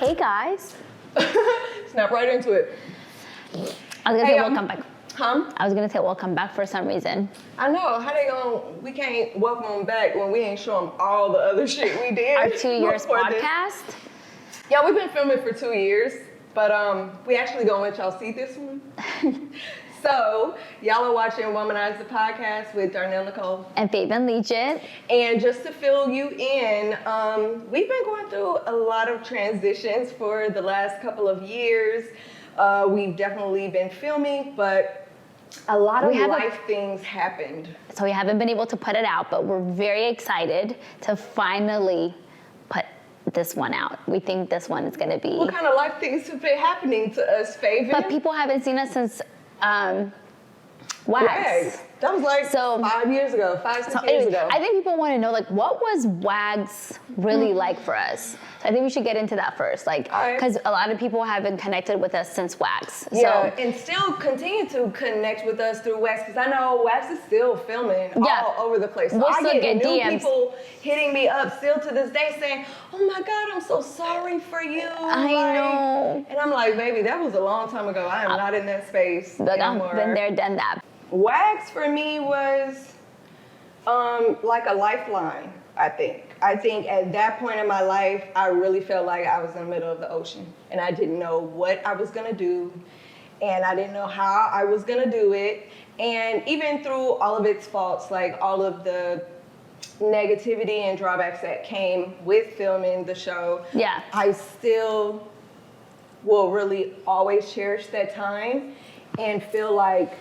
Hey guys. Snap right into it. I was gonna say welcome back. Huh? I was gonna say welcome back for some reason. I know. How they we can't welcome them back when we ain't show them all the other shit we did. Our 2 years podcast. Yeah, we've been filming for 2 years, but we actually gonna let y'all see this one. So, y'all are watching WomanEyes the Podcast with Darnell, Nicole. And Faven Legit. And just to fill you in, we've been going through a lot of transitions for the last couple of years. We've definitely been filming, but a lot of life things happened. So we haven't been able to put it out, but we're very excited to finally put this one out. We think this one is gonna be... What kind of life things have been happening to us, Faven? But people haven't seen us since Wags. That was like 5 years ago, 6 years ago. I think people want to know, like, what was Wags really like for us? So I think we should get into that first, like, because a lot of people have been connected with us since Wags. Yeah, and still continue to connect with us through Wags, because I know Wags is still filming all over the place. So we'll I get new DMs. people hitting me up still to this day saying, "Oh my God, I'm so sorry for you." I know. And I'm like, baby, that was a long time ago. I am not in that space anymore. I've been there, done that. Wags for me was like a lifeline, I think. I think at that point in my life, I really felt like I was in the middle of the ocean and I didn't know what I was gonna do and I didn't know how I was gonna do it. And even through all of its faults, like all of the negativity and drawbacks that came with filming the show, I still will really always cherish that time and feel like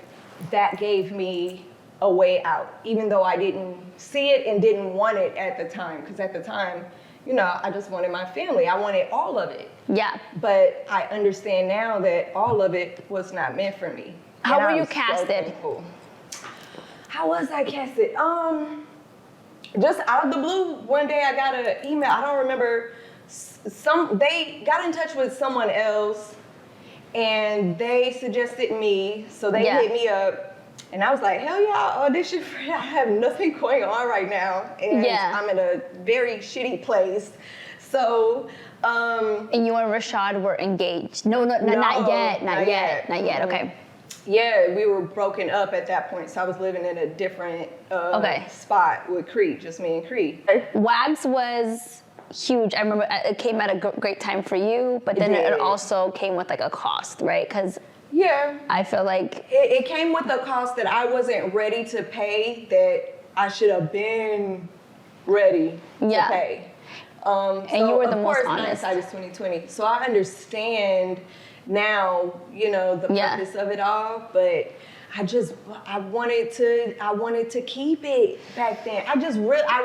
that gave me a way out, even though I didn't see it and didn't want it at the time. Because at the time, you know, I just wanted my family. I wanted all of it. Yeah. But I understand now that all of it was not meant for me. How were you casted? How was I casted? Just out of the blue, one day I got an email. I don't remember. They got in touch with someone else and they suggested me, so they hit me up, and I was like, hell yeah, I'll audition for it. I have nothing going on right now, and I'm in a very shitty place. So, and you and Rashad were engaged? No, not yet. Okay. Yeah, we were broken up at that point, so I was living in a different spot with Cree, just me and Cree. Wags was huge. I remember it came at a great time for you, but then it also came with like a cost, right? Because I feel like it came with a cost that I wasn't ready to pay, that I should have been ready to pay. And so you were the most honest. Hindsight is 2020, so I understand now, you know, the purpose of it all, but I wanted to keep it back then. I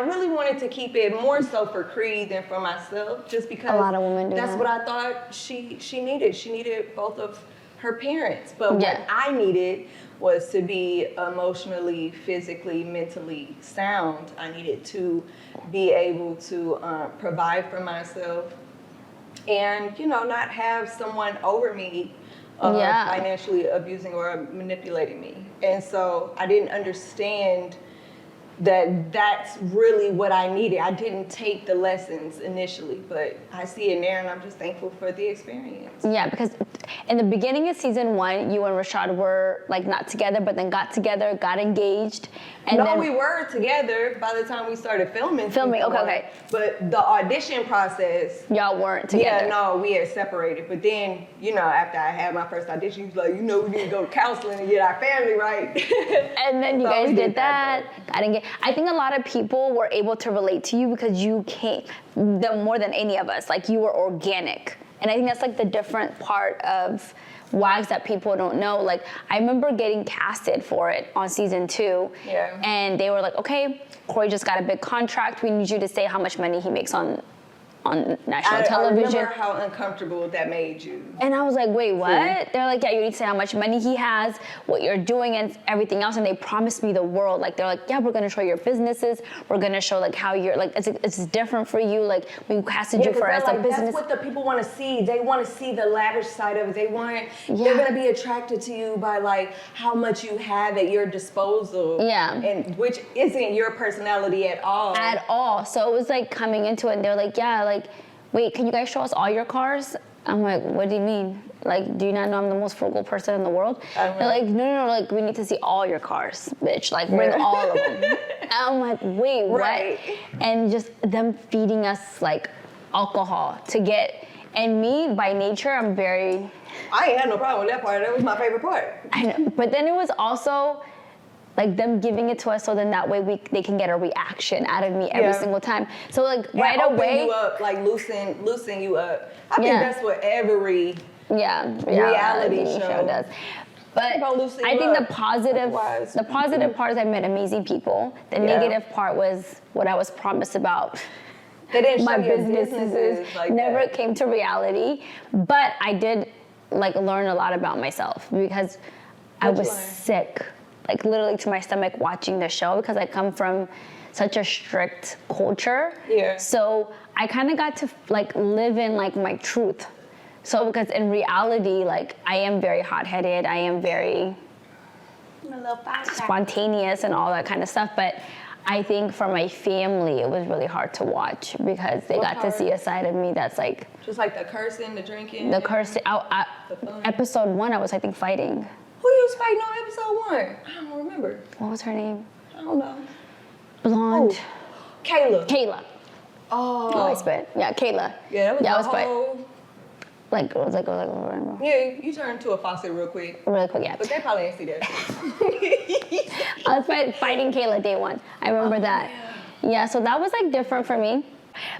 really wanted to keep it more so for Creed than for myself, just because a lot of women do that's what I thought she needed. She needed both of her parents, but what I needed was to be emotionally, physically, mentally sound. I needed to be able to provide for myself and, you know, not have someone over me financially abusing or manipulating me. And so I didn't understand that that's really what I needed. I didn't take the lessons initially, but I see it now and I'm just thankful for the experience. Yeah, because in the beginning of season 1, you and Rashad were like not together, but then got together, got engaged. And then we were together by the time we started filming. Okay. But the audition process, y'all weren't together. Yeah, no, we had separated. But then, you know, after I had my first audition, he was like, you know, we need to go to counseling and get our family right. And then you guys did that. I think a lot of people were able to relate to you because you came more than any of us. Like, you were organic. And I think that's like the different part of Wags that people don't know. Like, I remember getting casted for it on season 2. Yeah. And they were like, okay, Corey just got a big contract. We need you to say how much money he makes on national television. I remember how uncomfortable that made you. And I was like, wait, what? They're like, yeah, you need to say how much money he has, what you're doing, and everything else. And they promised me the world. Like, they're like, yeah, we're going to show your businesses. We're going to show, like, how you're, like, it's different for you. Like, we casted you for as a business. That's what the people want to see. They want to see the lavish side of it. They're going to be attracted to you by, like, how much you have at your disposal. Yeah. And which isn't your personality at all. At all. So it was, like, coming into it, and they're like, yeah, like, wait, can you guys show us all your cars? I'm like, what do you mean? Like, do you not know I'm the most frugal person in the world? They're like, no, like, we need to see all your cars, bitch. Like, bring all of them. And I'm like, wait, what? And just them feeding us, like, alcohol to get, and me, by nature, I'm very... I ain't had no problem with that part. That was my favorite part. I know, but then it was also... like them giving it to us so then that way they can get a reaction out of me every single time. So like right away, open you up, like loosen you up. I think that's what every reality show does. But I think the positive part is I met amazing people. The negative part was what I was promised about. They didn't My show businesses like never that. came to reality, but I did like learn a lot about myself because I was sick. Like literally to my stomach watching the show because I come from such a strict culture. Yeah. So I kind of got to like live in like my truth. So because in reality, like I am very hot-headed, I am very spontaneous and all that kind of stuff. But I think for my family, it was really hard to watch because they got to see a side of me that's like... just like the cursing, the drinking. The cursing. Episode 1, I was, I think, fighting. Who you was fighting on episode 1? I don't remember. What was her name? I don't know. Blonde. Oh, Kayla. Oh, I spit. Yeah, Kayla. Yeah, that was whole... Like, it was like, yeah, you turned to a faucet real quick. Really quick, yeah. But they probably didn't see that. I was fighting Kayla day 1. I remember that. Yeah, so that was like different for me.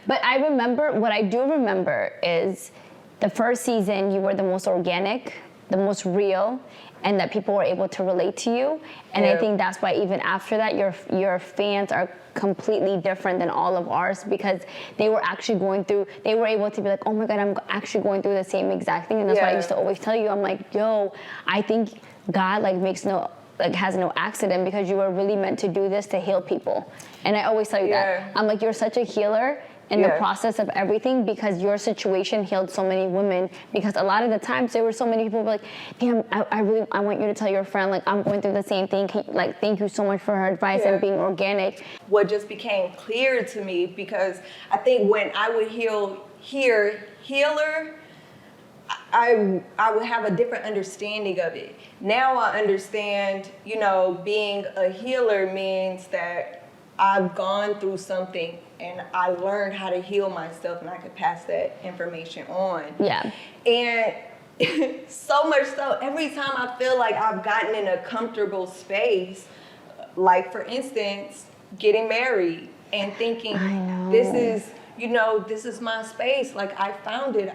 But I remember, what I do remember is the first season, you were the most organic, the most real, and that people were able to relate to you. And I think that's why even after that, your fans are completely different than all of ours because they were actually going through, they were able to be like, oh my God, I'm actually going through the same exact thing. And that's why I used to always tell you, I'm like, yo, I think God has no accident because you were really meant to do this to heal people. And I always tell you that. I'm like, you're such a healer in the process of everything because your situation healed so many women because a lot of the times there were so many people who were like, damn, I want you to tell your friend, like, I'm going through the same thing. Like, thank you so much for her advice and being organic. What just became clear to me because I think when I would hear healer, I would have a different understanding of it. Now I understand, being a healer means that I've gone through something and I learned how to heal myself and I could pass that information on. Yeah. And so much so, every time I feel like I've gotten in a comfortable space, like for instance, getting married and thinking, this is my space. Like I found it.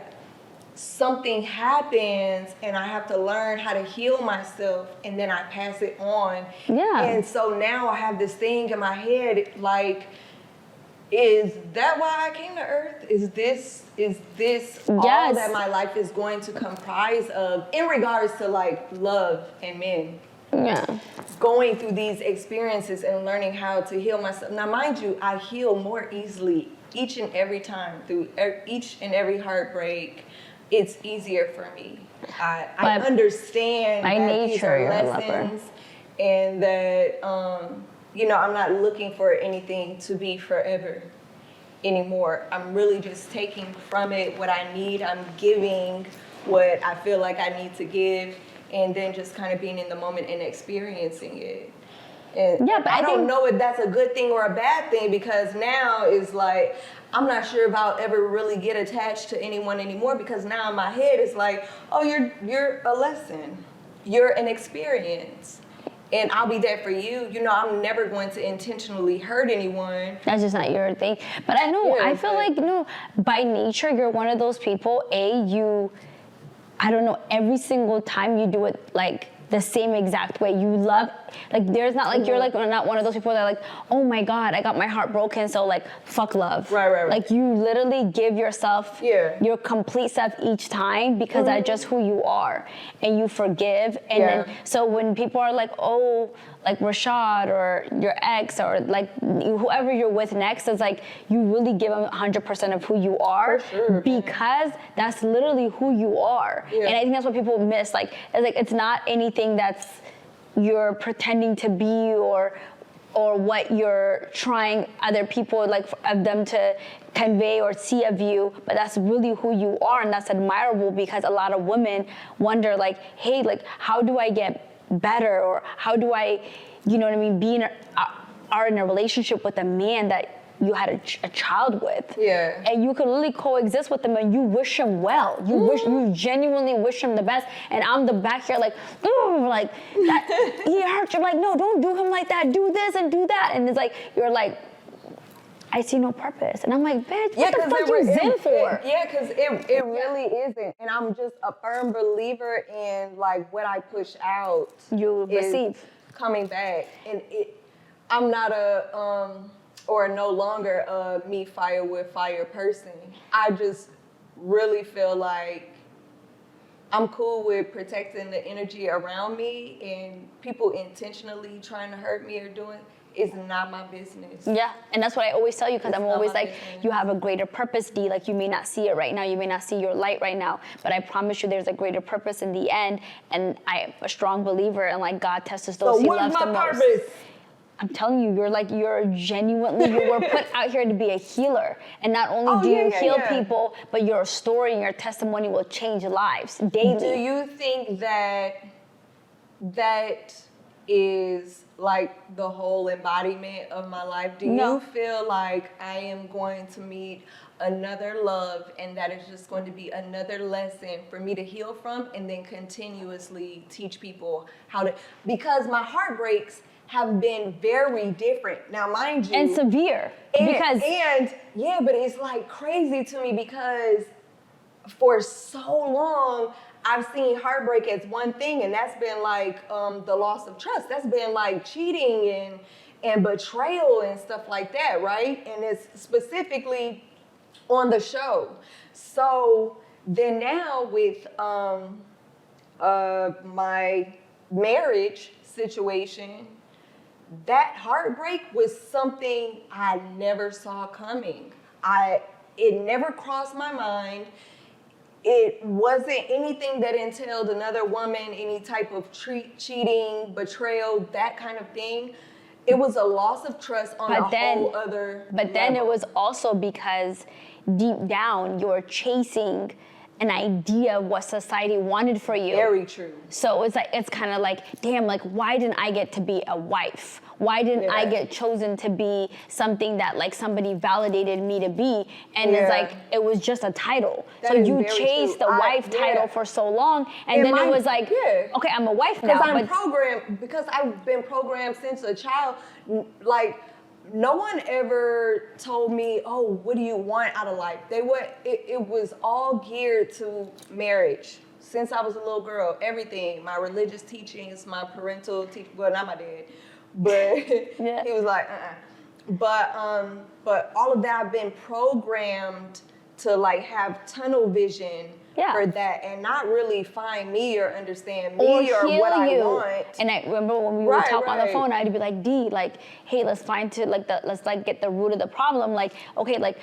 Something happens and I have to learn how to heal myself and then I pass it on. Yeah. And so now I have this thing in my head, like, is that why I came to Earth? Is this all that my life is going to comprise of in regards to like love and men? Yeah. Going through these experiences and learning how to heal myself. Now, mind you, I heal more easily each and every time through each and every heartbreak. It's easier for me. I understand by that nature, these are you're a lover. lessons and that, I'm not looking for anything to be forever anymore. I'm really just taking from it what I need. I'm giving what I feel like I need to give and then just kind of being in the moment and experiencing it. And but I don't know if that's a good thing or a bad thing because now it's like, I'm not sure if I'll ever really get attached to anyone anymore because now in my head it's like, oh, you're a lesson. You're an experience. And I'll be there for you. I'm never going to intentionally hurt anyone. That's just not your thing. But I know, I feel like, by nature, you're one of those people, I don't know, every single time you do it, like, the same exact way. You love, like, there's not, like, you're, like, not one of those people that are like, oh, my God, I got my heart broken, so, like, fuck love. Right. Like, you literally give yourself your complete self each time because that's just who you are. And you forgive. And then, so when people are like, oh, like, Rashad or your ex or, like, whoever you're with next, it's like, you really give them 100% of who you are because that's literally who you are. And I think that's what people miss. Like, it's not anything that's you're pretending to be or or what you're trying other people, like of them to convey or see of you, but that's really who you are, and that's admirable, because a lot of women wonder like, hey, like how do I get better, or how do I, you know what I mean, are in a relationship with a man that you had a child with. Yeah. And you could literally coexist with them and you wish him well. You genuinely wish him the best. And I'm the back here like, ooh, like, that, he hurt you. Like, no, don't do him like that. Do this and do that. And it's like, you're like, I see no purpose. And I'm like, bitch, what the fuck you zen for? Yeah, because it really isn't. And I'm just a firm believer in like what I push out. You receive. Coming back. And I'm not or no longer a me fire with fire person. I just really feel like I'm cool with protecting the energy around me, and people intentionally trying to hurt me or doing is not my business. Yeah, and that's what I always tell you, because I'm always like, business. you have a greater purpose, D. Like, you may not see it right now, you may not see your light right now, but I promise you there's a greater purpose in the end, and I'm a strong believer in like God tests those he loves the most. So what's my purpose? I'm telling you, you're genuinely, you were put out here to be a healer. And not only do you heal people, but your story and your testimony will change lives daily. Do you think that is like the whole embodiment of my life? Do you feel like I am going to meet another love, and that is just going to be another lesson for me to heal from, and then continuously teach people how to, because my heartbreaks have been very different. Now, mind you. And severe. But it's like crazy to me, because for so long, I've seen heartbreak as one thing, and that's been like the loss of trust. That's been like cheating and betrayal and stuff like that, right? And it's specifically on the show. So then now with my marriage situation, that heartbreak was something I never saw coming. It never crossed my mind. It wasn't anything that entailed another woman, any type of cheating, betrayal, that kind of thing. It was a loss of trust on whole other level. Then it was also because deep down you're chasing an idea of what society wanted for you. Very true. So it's kind of like, damn, like, why didn't I get to be a wife? Why didn't I get chosen to be something that like somebody validated me to be? And it's like, it was just a title. That so you chased the wife title for so long, and then it was like, okay, I'm a wife now. Because I've been programmed since a child, like, no one ever told me, oh, what do you want out of life? It was all geared to marriage. Since I was a little girl, everything, my religious teachings, my parental teaching, well, not my dad, but he was like, But all of that, I've been programmed to like have tunnel vision for that, and not really find me or understand me or what I want. And I remember when we would talk on the phone, I'd be like, D, like, hey, let's get the root of the problem. Like, okay, like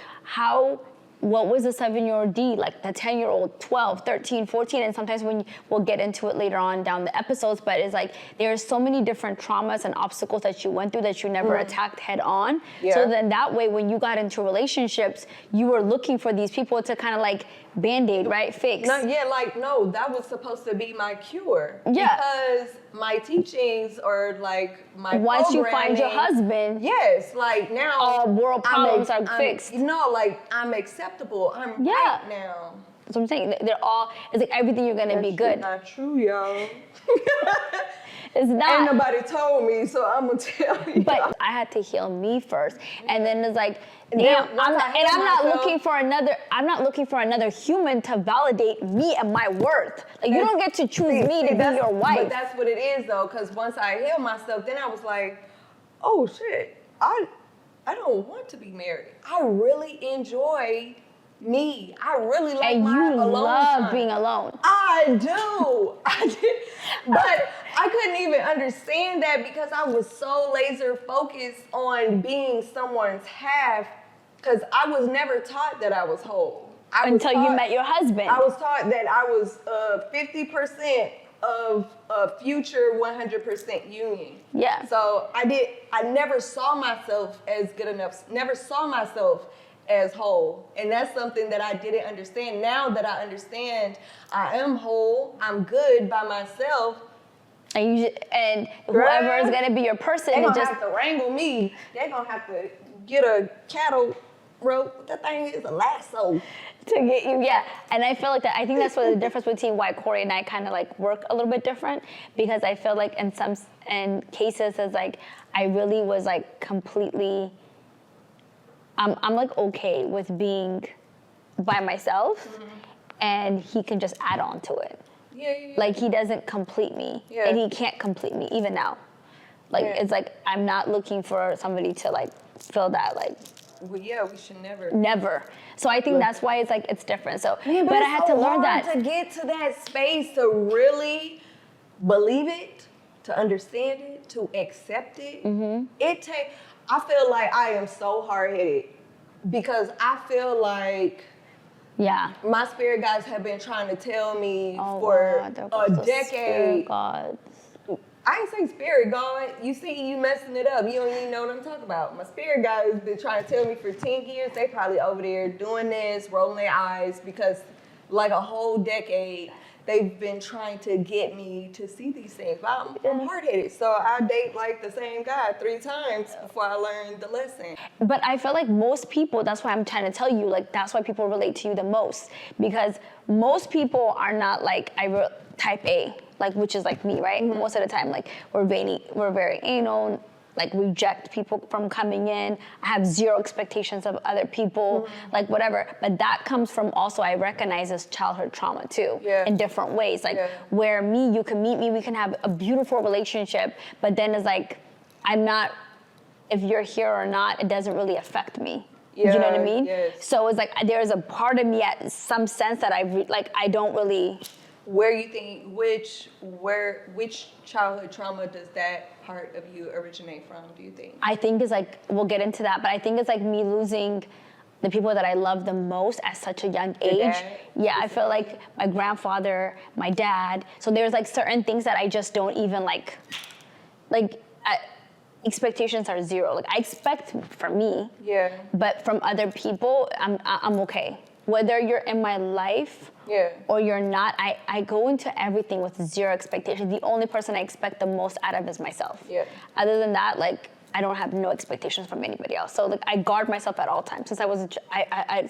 what was the 7-year-old D, like the 10-year-old, 12, 13, 14, and sometimes we'll get into it later on down the episodes, but it's like there's so many different traumas and obstacles that you went through that you never attacked head on. Yeah. So then that way, when you got into relationships, you were looking for these people to kind of like Band-Aid, right? Fix. No, that was supposed to be my cure. Yeah. Because my teachings or like my once you find your husband. Yes, like now. All world problems are fixed. Like I'm acceptable. I'm right now. That's what I'm saying. It's like everything you're gonna be good. Not true, y'all. It's not. Ain't nobody told me, so I'm gonna tell you. But I had to heal me first, and then it's like, damn, I'm not looking for another human to validate me and my worth. Like, you don't get to choose me to be your wife. But that's what it is, though, because once I healed myself, then I was like, oh shit, I don't want to be married. I really enjoy me. I really like my alone time. And you love being alone. I do. But I couldn't even understand that because I was so laser focused on being someone's half, because I was never taught that I was whole. Until you met your husband. I was taught that I was 50% of a future 100% union. Yeah. So I never saw myself as good enough, never saw myself as whole. And that's something that I didn't understand. Now that I understand I am whole, I'm good by myself. And whoever is gonna be your person, they're gonna have to wrangle me. They're gonna have to get a cattle rope. That thing is a lasso. To get you, yeah. And I feel like that, I think that's what the difference between why Corey and I kind of like work a little bit different, because I feel like in some cases it's like, I really was like completely, I'm like okay with being by myself, and he can just add on to it. Yeah. Like he doesn't complete me, and he can't complete me even now. Like it's like, I'm not looking for somebody to like fill that like. Well, yeah, we should never. Never. So I think that's why it's like, it's different. So, Man, but I had to learn that. To get to that space, to really believe it, to understand it, to accept it. I feel like I am so hard-headed because I feel like my spirit guides have been trying to tell me for a decade. Spirit gods. I ain't say spirit God. You see, you messing it up. You don't even know what I'm talking about. My spirit guide has been trying to tell me for 10 years. They probably over there doing this, rolling their eyes, because like a whole decade, they've been trying to get me to see these things. But I'm hard-headed, so I date like the same guy 3 times before I learn the lesson. But I feel like most people, that's why I'm trying to tell you, like that's why people relate to you the most, because most people are not like type A, like which is like me, right? Most of the time, like we're very anal, like reject people from coming in. I have zero expectations of other people, like whatever. But that comes from also, I recognize as childhood trauma too, in different ways. Like where you can meet me, we can have a beautiful relationship, but then it's like, I'm not, if you're here or not, it doesn't really affect me. You know what I mean? Yes. So it's like, there's a part of me at some sense that I don't really. Where you think, which childhood trauma does that part of you originate from, do you think? I think it's like, we'll get into that, but I think it's like me losing the people that I love the most at such a young age. Yeah, I feel like my grandfather, my dad. So there's like certain things that I just don't even like expectations are zero. Like I expect from me, but from other people, I'm okay. Whether you're in my life or you're not, I go into everything with zero expectation. The only person I expect the most out of is myself. Other than that, like I don't have no expectations from anybody else. So like I guard myself at all times since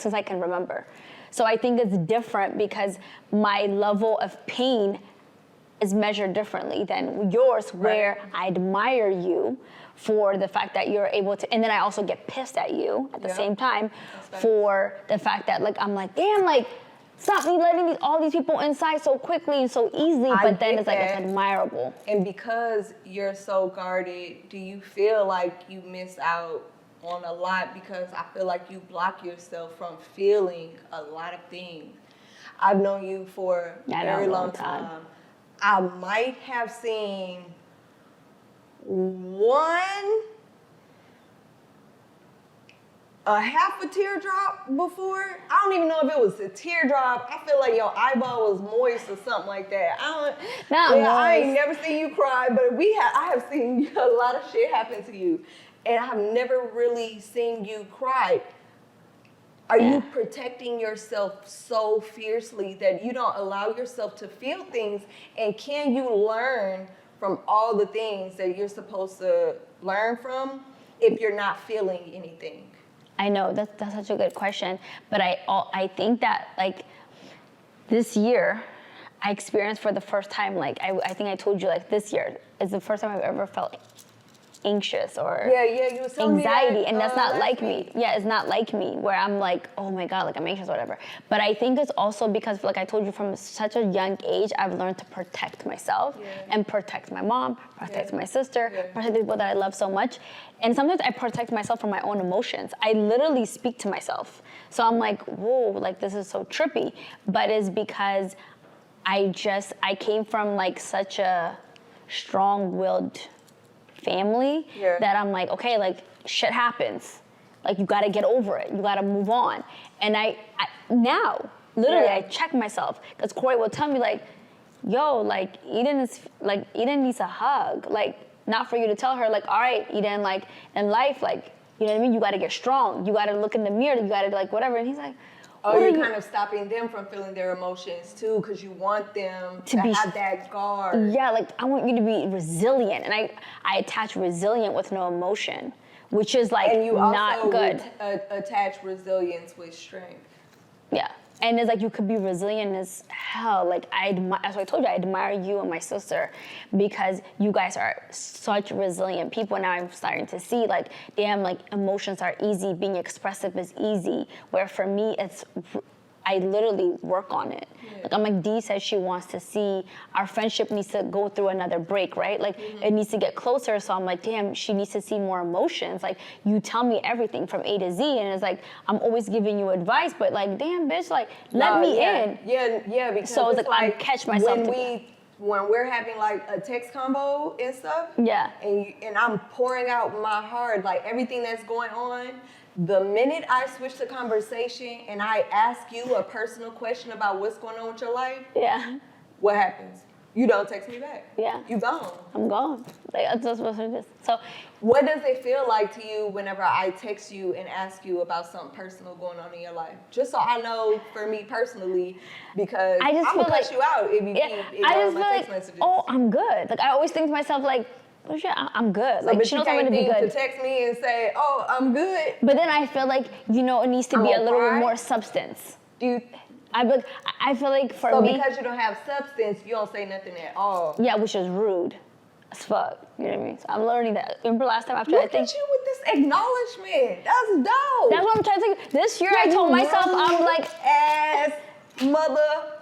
since I can remember. So I think it's different because my level of pain is measured differently than yours, where I admire you for the fact that you're able to, and then I also get pissed at you at the same time for the fact that like, I'm like, damn, like, stop me letting all these people inside so quickly and so easily, but then it's like, it's admirable. And because you're so guarded, do you feel like you miss out on a lot? Because I feel like you block yourself from feeling a lot of things. I've known you for a very long time. I might have seen half a teardrop before. I don't even know if it was a teardrop. I feel like your eyeball was moist or something like that. I ain't never seen you cry, but I have seen a lot of shit happen to you, and I've never really seen you cry. Are you protecting yourself so fiercely that you don't allow yourself to feel things? And can you learn from all the things that you're supposed to learn from if you're not feeling anything? I know, that's such a good question. But I think that like this year, I experienced for the first time, like I think I told you, like this year is the first time I've ever felt anxious or you was telling anxiety, me that, and that's not like week. me. Yeah, it's not like me where I'm like, oh my God, like I'm anxious or whatever. But I think it's also because, like I told you, from such a young age, I've learned to protect myself and protect my mom, protect my sister, protect the people that I love so much. And sometimes I protect myself from my own emotions. I literally speak to myself. So I'm like, whoa, like this is so trippy. But it's because I came from like such a strong-willed family that I'm like, okay, like shit happens. Like you gotta get over it. You gotta move on. And I now, literally, I check myself because Corey will tell me like, yo, like Eden needs a hug. Like, not for you to tell her, like, all right, Eden, like, in life, like, you know what I mean? You got to get strong. You got to look in the mirror. You got to, like, whatever. And he's like, oh, you're kind of stopping them from feeling their emotions, too, because you want them to have that guard. Yeah, like, I want you to be resilient. And I attach resilient with no emotion, which is, like, and you not also good. Attach resilience with strength. Yeah. And it's like you could be resilient as hell. Like, as I told you, I admire you and my sister because you guys are such resilient people. Now I'm starting to see, like, damn, like, emotions are easy. Being expressive is easy. Where for me, I literally work on it. Yeah. Like, I'm like, Dee says she wants to see our friendship needs to go through another break, right? Like, it needs to get closer. So I'm like, damn, she needs to see more emotions. Like, you tell me everything from A to Z. And it's like, I'm always giving you advice, but like, damn, bitch, like, let me in. Yeah, because so it's like I catch myself. When we're having like a text combo and stuff. Yeah. And I'm pouring out my heart, like everything that's going on. The minute I switch the conversation and I ask you a personal question about what's going on with your life, what happens? You don't text me back. Yeah. You gone. I'm gone. Like, that's what it is. So what does it feel like to you whenever I text you and ask you about something personal going on in your life? Just so I know for me personally, because I'm gonna cut you out if you keep I just my feel text like, messages. oh, I'm good. Like, I always think to myself, like, oh shit, I'm good. So, like, but she you knows I'm can't gonna be think good. to text me and say, oh, I'm good. But then I feel like, you know, it needs to be a little bit more substance. I feel like for me. So because you don't have substance, you don't say nothing at all. Yeah, which is rude as fuck. You know what I mean? So I'm learning that. Remember last time after Look at you with this acknowledgement. That's dope. That's what I'm trying to think. This year I told myself, I'm like, ass mother.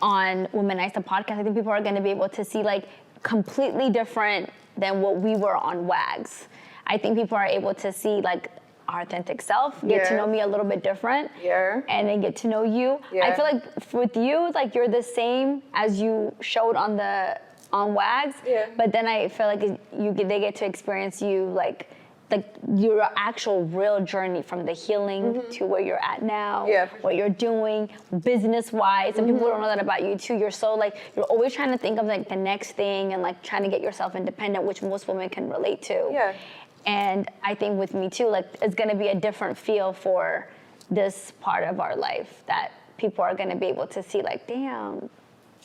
On WomanEyes the Podcast, I think people are going to be able to see, like, completely different than what we were on WAGs. I think people are able to see, like, our authentic self, get to know me a little bit different, and then get to know you. I feel like with you, like, you're the same as you showed on WAGs, but then I feel like they get to experience you, like your actual real journey from the healing to where you're at now, what you're doing business-wise, and people don't know that about you too. You're so, like, you're always trying to think of, like, the next thing and, like, trying to get yourself independent, which most women can relate to. And I think with me too, like, it's gonna be a different feel for this part of our life that people are gonna be able to see, like, damn.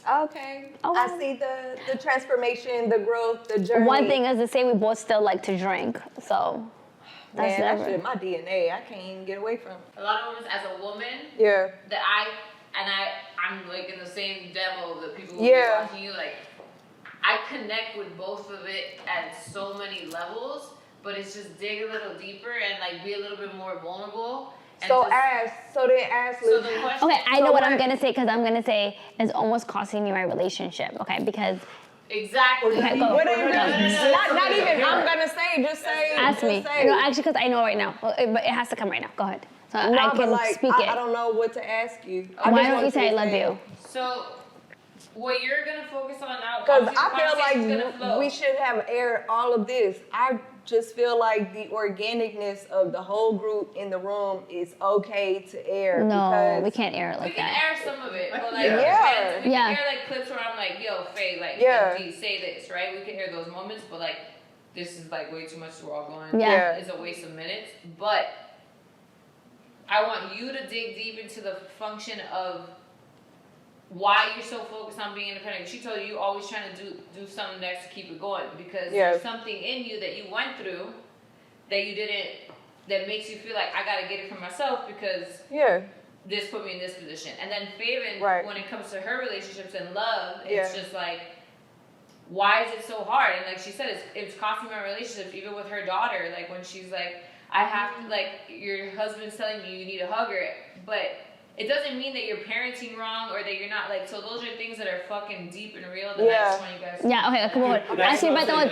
Okay. I see the transformation, the growth, the journey. One thing is to say we both still like to drink, so that's shit, my DNA. I can't even get away from. A lot of women, as a woman, that I'm like in the same demo that people will be watching you. Like, I connect with both of it at so many levels, but it's just dig a little deeper and, like, be a little bit more vulnerable. So the question. Okay, I know what I'm gonna say, because I'm gonna say it's almost costing me my relationship. Okay, because. Exactly. Okay, go. What are you not even. I'm gonna say. Just say. Ask me. Say. No, actually, because I know right now, but it has to come right now. Go ahead. So no, I can speak it. I don't know what to ask you. Why don't you say I love you? So, what you're gonna focus on now? Because I feel like we should have aired all of this. I just feel like the organicness of the whole group in the room is okay to air. No, we can't air it like that. We can air some of it, but, like, we can air, like, clips where I'm like, yo, Faye, like, G, say this, right? We can air those moments, but, like, this is, like, way too much. We're all going. It's a waste of minutes, but I want you to dig deep into the function of why you're so focused on being independent. She told you always trying to do something next to keep it going, because there's something in you that you went through that you didn't, that makes you feel like, I gotta get it for myself because this put me in this position. And then Faven, when it comes to her relationships and love, it's just like, why is it so hard? And like she said, it's costing my relationships, even with her daughter. Like, when she's like, I have to, like, your husband's telling you need a hugger, but it doesn't mean that you're parenting wrong or that you're not, like, so those are things that are fucking deep and real that I just want you guys to okay, come on. Ask me about the one.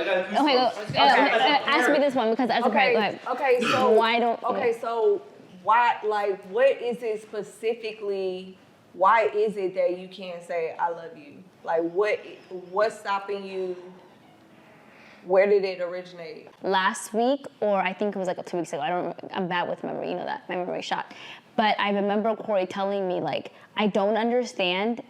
Ask me this one, because that's okay. Go ahead. Okay, so why don't? Okay, so why? Like, what is it specifically? Why is it that you can't say I love you? Like, what's stopping you? Where did it originate? Last week, or I think it was like 2 weeks ago. I'm bad with memory, you know that, my memory shot. But I remember Corey telling me, like, I don't understand.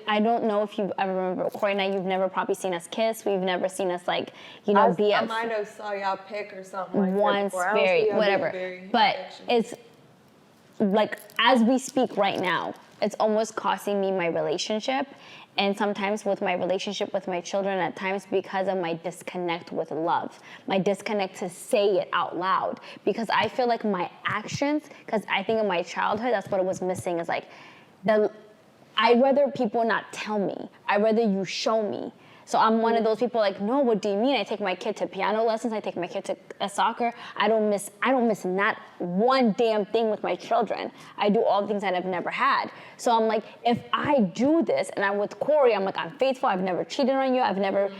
I don't know if you ever remember, Corey and I, you've never probably seen us kiss. We've never seen us, like, you know, be I might have saw y'all pick or something like once, that. Whatever. But it's, like, as we speak right now, it's almost costing me my relationship. And sometimes with my relationship with my children, at times because of my disconnect with love, my disconnect to say it out loud. Because I feel like my actions, because I think in my childhood, that's what it was missing, is like, I'd rather people not tell me. I'd rather you show me. So I'm one of those people like, no, what do you mean? I take my kid to piano lessons. I take my kid to soccer. I don't miss not one damn thing with my children. I do all the things that I've never had. So I'm like, if I do this, and I'm with Corey, I'm like, I'm faithful. I've never cheated on you. I've never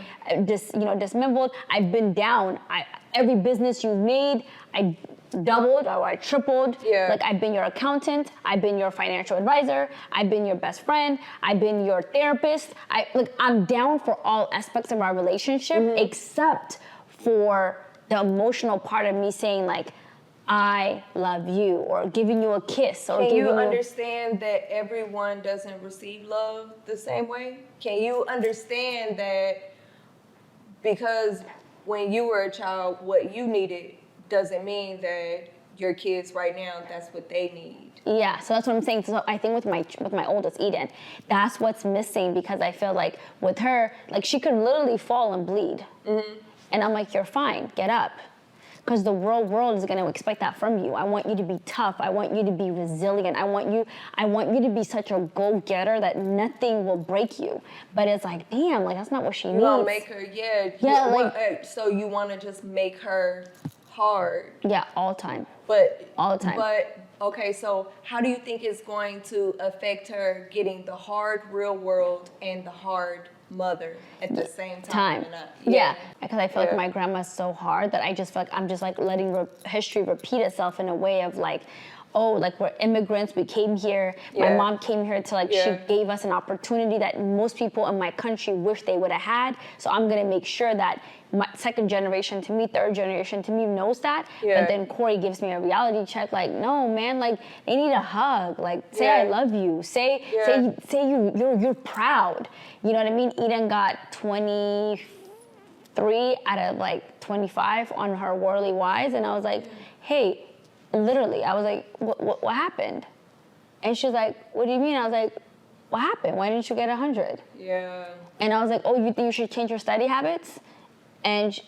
dismembered. I've been down. Every business you made, I doubled or I tripled. Yeah. Like, I've been your accountant, I've been your financial advisor, I've been your best friend, I've been your therapist. I'm down for all aspects of our relationship, except for the emotional part of me saying, like, I love you, or giving you a kiss, or Can you understand that everyone doesn't receive love the same way? Can you understand that because when you were a child, what you needed doesn't mean that your kids right now, that's what they need. Yeah, so that's what I'm saying. So I think with my oldest, Eden, that's what's missing, because I feel like with her, like, she could literally fall and bleed. And I'm like, you're fine, get up. Because the world is going to expect that from you. I want you to be tough. I want you to be resilient. I want you to be such a go-getter that nothing will break you. But it's like, damn, like, that's not what she needs. You want to make her, so you want to just make her hard. Yeah, all the time. All the time. But, okay, so how do you think it's going to affect her getting the hard real world and the hard mother at the same time? Yeah, because I feel like my grandma's so hard that I just feel like I'm just like letting history repeat itself in a way of like, oh, like, we're immigrants, we came here, my mom came here to, like, she gave us an opportunity that most people in my country wish they would have had, so I'm gonna make sure that my second generation to me, third generation to me knows that. But then Corey gives me a reality check, like, no, man, like, they need a hug, like, say I love you, say you're proud, you know what I mean? Eden got 23 out of like 25 on her Worldly Wise, and I was like, hey, literally, I was like, what happened? And she's like, what do you mean? I was like, what happened? Why didn't you get 100? Yeah. And I was like, oh, you think you should change your study habits? And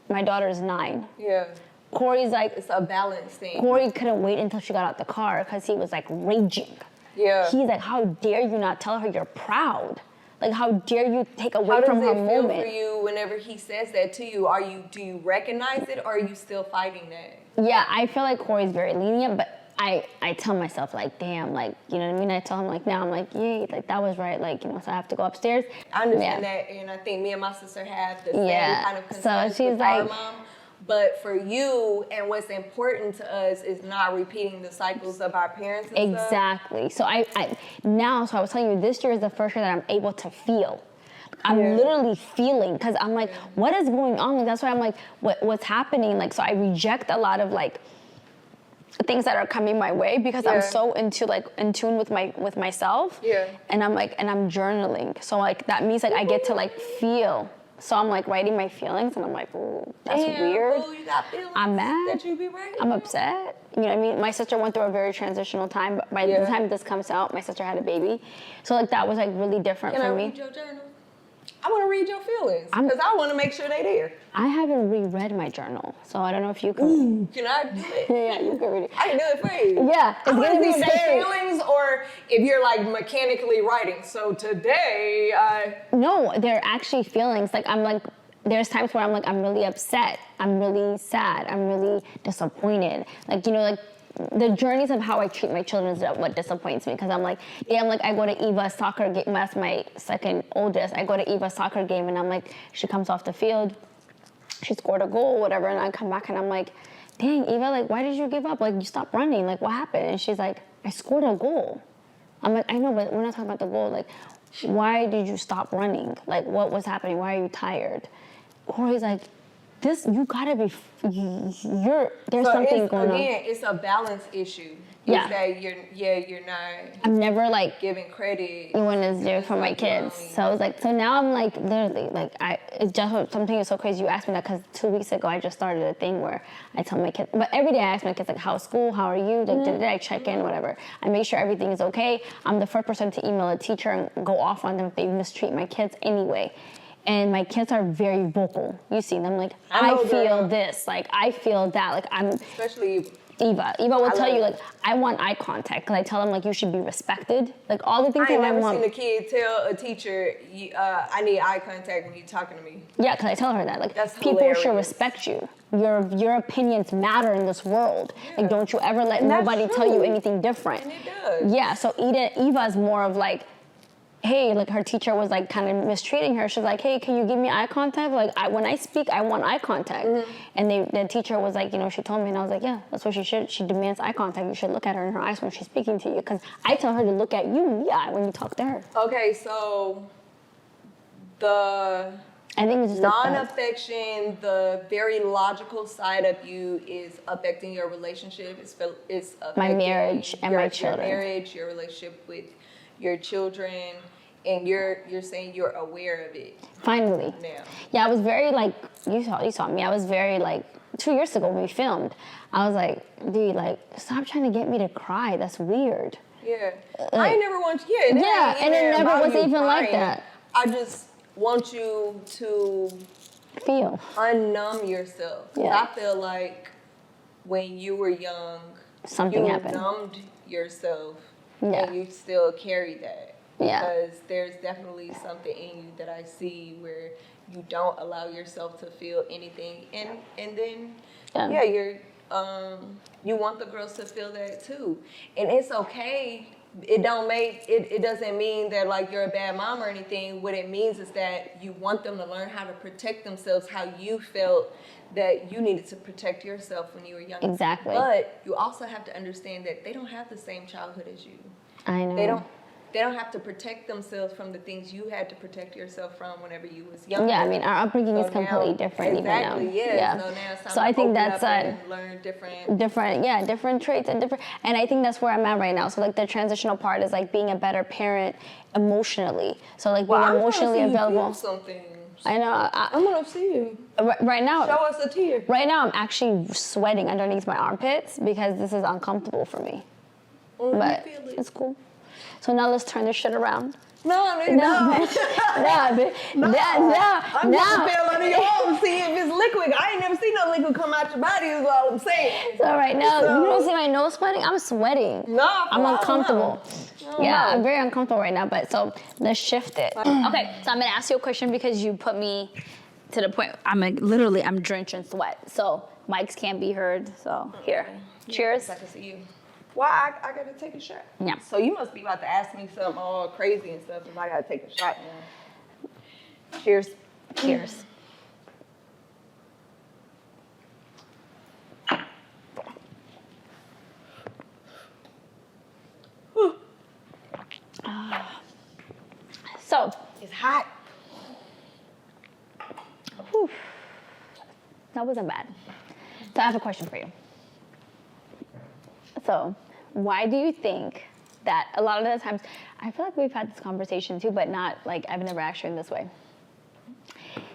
my daughter's 9. Yeah. Corey's like... It's a balance thing. Corey couldn't wait until she got out the car because he was like raging. Yeah. He's like, how dare you not tell her you're proud? Like, how dare you take away from her moment? How does it feel for you whenever he says that to you? Do you recognize it, or are you still fighting that? Yeah, I feel like Corey's very lenient, but I tell myself, like, damn, like, you know what I mean? I tell him, like, now I'm like, yay, like, that was right, like, you know, so I have to go upstairs. I understand that, and I think me and my sister have the same kind of concerns with our mom. But for you, and what's important to us is not repeating the cycles of our parents and exactly. So I was telling you, this year is the first year that I'm able to feel. I'm literally feeling, because I'm like, what is going on? Like, that's why I'm like, what's happening? Like, so I reject a lot of, like, things that are coming my way, because I'm so in tune with myself. Yeah. And I'm like, and I'm journaling. So, like, that means, like, I get to, like, feel. So I'm, like, writing my feelings, and I'm like, ooh, that's weird. Ooh, you got feelings I'm mad. That you be writing. I'm upset. You know what I mean? My sister went through a very transitional time, but by the time this comes out, my sister had a baby. So, like, that was, like, really different for me. Can I read your journal? I want to read your feelings, because I want to make sure they're there. I haven't reread my journal, so I don't know if you can. Ooh, can I do it? Yeah, you can read it. I can do it for you. Yeah, it's going to be scary. Feelings, or if you're, like, mechanically writing. So today, No, they're actually feelings. Like, I'm like, there's times where I'm like, I'm really upset. I'm really sad. I'm really disappointed. Like, you know, like, the journeys of how I treat my children is what disappoints me, because I'm like, I go to Eva's soccer game. That's my second oldest. I go to Eva's soccer game, and I'm like, she comes off the field, she scored a goal, whatever, and I come back and I'm like, dang, Eva, like, why did you give up? Like, you stopped running. Like, what happened? And she's like, I scored a goal. I'm like, I know, but we're not talking about the goal. Like, why did you stop running? Like, what was happening? Why are you tired? Corey's like, you gotta be, there's something going on. Again, it's a balance issue. Yeah. That you're not. I'm never like giving credit when it's there for my kids. So I was like, so now I'm like literally like it's just something is so crazy. You asked me that because 2 weeks ago I just started a thing where I tell my kids, but every day I ask my kids like, how's school? How are you? Like, did I check in? Whatever. I make sure everything is okay. I'm the first person to email a teacher and go off on them if they mistreat my kids anyway. And my kids are very vocal. You see them like, I feel this, like I feel that, like I'm especially. Eva will tell you, like, I want eye contact. Because I tell them, like, you should be respected. Like, all the things I ain't that never I want. seen a kid tell a teacher, I need eye contact when you're talking to me. Yeah, because I tell her that. Like, that's people hilarious. should respect you. Your opinions matter in this world. Yeah. Like, don't you ever let nobody tell you anything different. And it does. Yeah, so Eva's more of, like, hey, like her teacher was like kind of mistreating her. She's like, hey, can you give me eye contact? Like when I speak, I want eye contact. Mm-hmm. And the teacher was like, she told me, and I was like, yeah, that's what she should. She demands eye contact. You should look at her in her eyes when she's speaking to you. Because I tell her to look at you in the eye when you talk to her. Okay, so I think it's just non-affection, the very logical side of you is affecting your relationship. It's affecting my marriage and my children. Your marriage, your relationship with your children, and you're saying you're aware of it. Finally. Now. Yeah, I was very like, you saw me. I was very like, 2 years ago when we filmed, I was like, dude, like, stop trying to get me to cry. That's weird. Yeah. Like, I never want you. Yeah, and it never was even like that. I just want you to feel. Unnumb yourself. Yeah. I feel like when you were young, something happened. You numbed yourself. Yeah. And you still carry that. Yeah. Because there's definitely something in you that I see where you don't allow yourself to feel anything. And then, you're, you want the girls to feel that too. And it's okay. It doesn't mean that like you're a bad mom or anything. What it means is that you want them to learn how to protect themselves, how you felt that you needed to protect yourself when you were young. Exactly. But you also have to understand that they don't have the same childhood as you. I know. They don't have to protect themselves from the things you had to protect yourself from whenever you was young. Yeah, I mean, our upbringing is completely different exactly, even now. Yeah. So now it's time so I think that's learn different traits and I think that's where I'm at right now. So like the transitional part is like being a better parent emotionally. So like being emotionally available. I know. I'm gonna see you. Right now. Show us a tear. Right now, I'm actually sweating underneath my armpits because this is uncomfortable for me. But it's cool. So now let's turn this shit around. No. I'm just feel under your arm, see if it's liquid. I ain't never seen no liquid come out your body. Is all I'm saying. So right now, you don't see my nose sweating. I'm sweating. No, I'm uncomfortable. I'm very uncomfortable right now. But so let's shift it. Okay, so I'm gonna ask you a question because you put me to the point. I'm like literally, I'm drenched in sweat. So mics can't be heard. So here, cheers. I can see you. Why I gotta take a shot? Yeah. So you must be about to ask me something all crazy and stuff if I gotta take a shot now. Cheers. Cheers. So it's hot. Whew. That wasn't bad. So I have a question for you. So, why do you think that a lot of the times, I feel like we've had this conversation too, but not like I've never asked you in this way.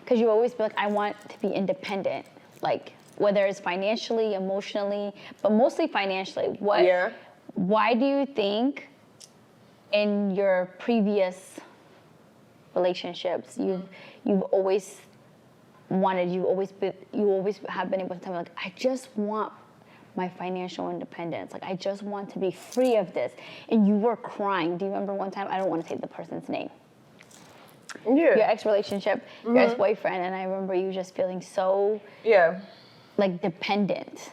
Because you always be like, I want to be independent, like whether it's financially, emotionally, but mostly financially. Why do you think in your previous relationships you've always wanted, you always have been able to tell me like, I just want my financial independence. Like, I just want to be free of this. And you were crying. Do you remember one time? I don't want to say the person's name. Yeah. Your ex-relationship, your ex-boyfriend, and I remember you just feeling so, like, dependent.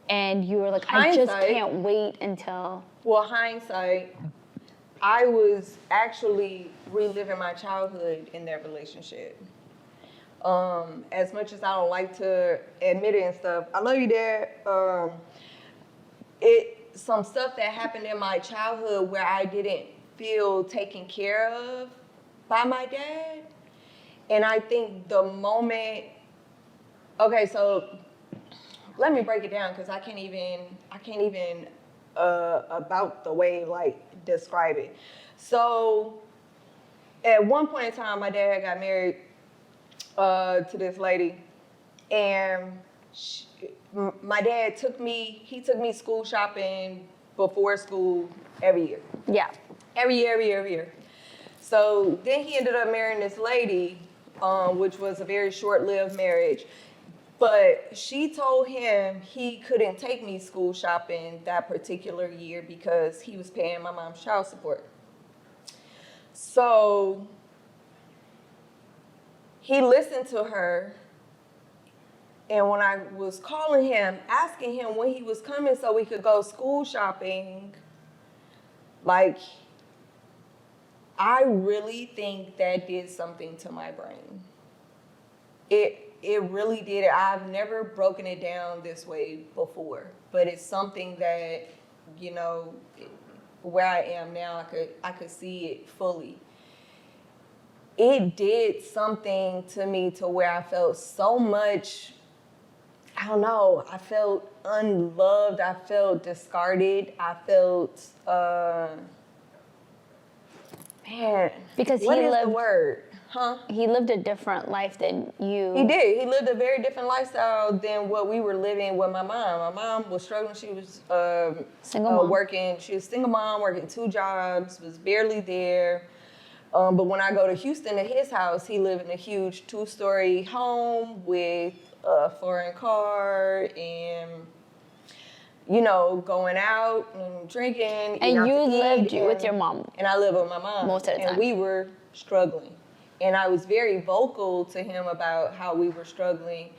And you were like, I just can't wait until... Well, hindsight, I was actually reliving my childhood in that relationship. As much as I don't like to admit it and stuff, I love you, Dad. Some stuff that happened in my childhood where I didn't feel taken care of by my dad. And I think the moment Okay, so let me break it down because I can't even about the way like describe it. So at one point in time, my dad got married to this lady, and my dad took me school shopping before school every year. Yeah. Every year. So then he ended up marrying this lady, which was a very short-lived marriage. But she told him he couldn't take me school shopping that particular year because he was paying my mom's child support. So he listened to her, and when I was calling him, asking him when he was coming so we could go school shopping, like, I really think that did something to my brain. It really did. I've never broken it down this way before, but it's something that, you know, where I am now, I could see it fully. It did something to me to where I felt so much, I don't know, I felt unloved, I felt discarded, I felt, man, because what is the word? Huh? He lived a different life than you. He did. He lived a very different lifestyle than what we were living with my mom. My mom was struggling. She was single mom. Working. She was a single mom, working 2 jobs, was barely there. But when I go to Houston to his house, he lived in a huge 2-story home with a foreign car and, you know, going out and drinking. And you lived with your mom. And I lived with my mom. Most of the time. And we were struggling. And I was very vocal to him about how we were struggling.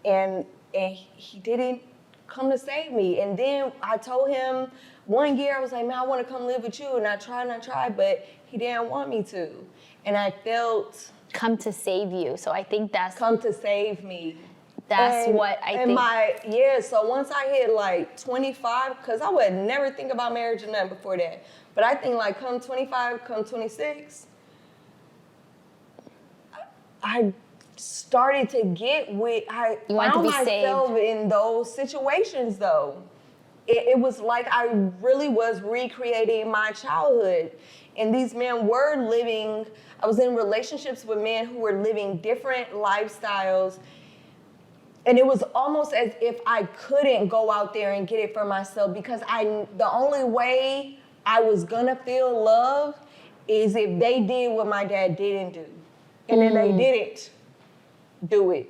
And he didn't come to save me. And then I told him one year, I was like, man, I want to come live with you. And I tried, but he didn't want me to. And I felt... Come to save you. So I think that's... Come to save me. That's what I think. So once I hit like 25, because I would never think about marriage or nothing before that. But I think like come 25, come 26... I started to get with, I found myself in those situations though. It was like I really was recreating my childhood. And these men were living, I was in relationships with men who were living different lifestyles. And it was almost as if I couldn't go out there and get it for myself because the only way I was gonna feel love is if they did what my dad didn't do. And then they didn't do it.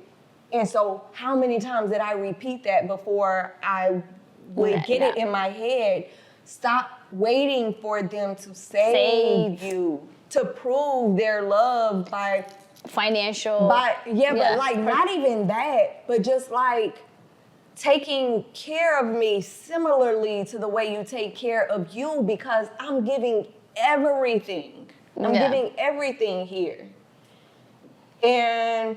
And so how many times did I repeat that before I would get it in my head? Stop waiting for them to save you, to prove their love by... Financial. But like not even that, but just like taking care of me similarly to the way you take care of you because I'm giving everything. I'm giving everything here. And